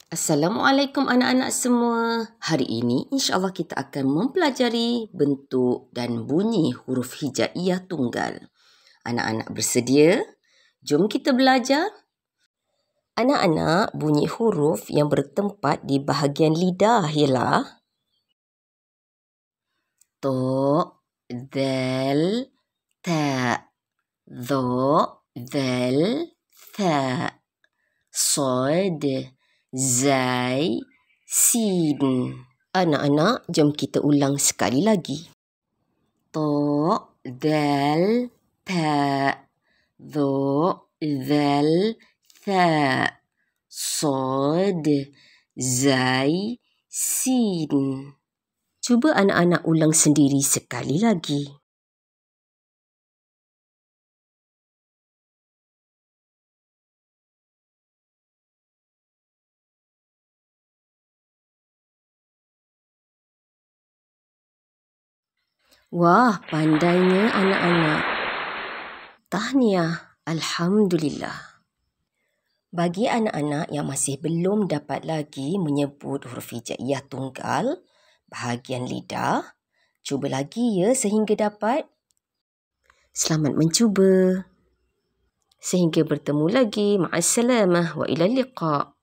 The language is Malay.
Assalamualaikum anak-anak semua. Hari ini insya-Allah kita akan mempelajari bentuk dan bunyi huruf hijaiyah tunggal. Anak-anak bersedia? Jom kita belajar. Anak-anak, bunyi huruf yang bertempat di bahagian lidah ialah to, dal, ta, dha, dhal, tha, sad, zai, sin. Anak-anak, jom kita ulang sekali lagi. To, dal, ta, dha, dhal, tha, sad, zai, sin. Cuba anak-anak ulang sendiri sekali lagi. Wah, pandainya anak-anak. Tahniah, Alhamdulillah. Bagi anak-anak yang masih belum dapat lagi menyebut huruf hijaiyah tunggal, bahagian lidah, cuba lagi ya sehingga dapat. Selamat mencuba. Sehingga bertemu lagi. Ma'assalamah wa ilal liqa'.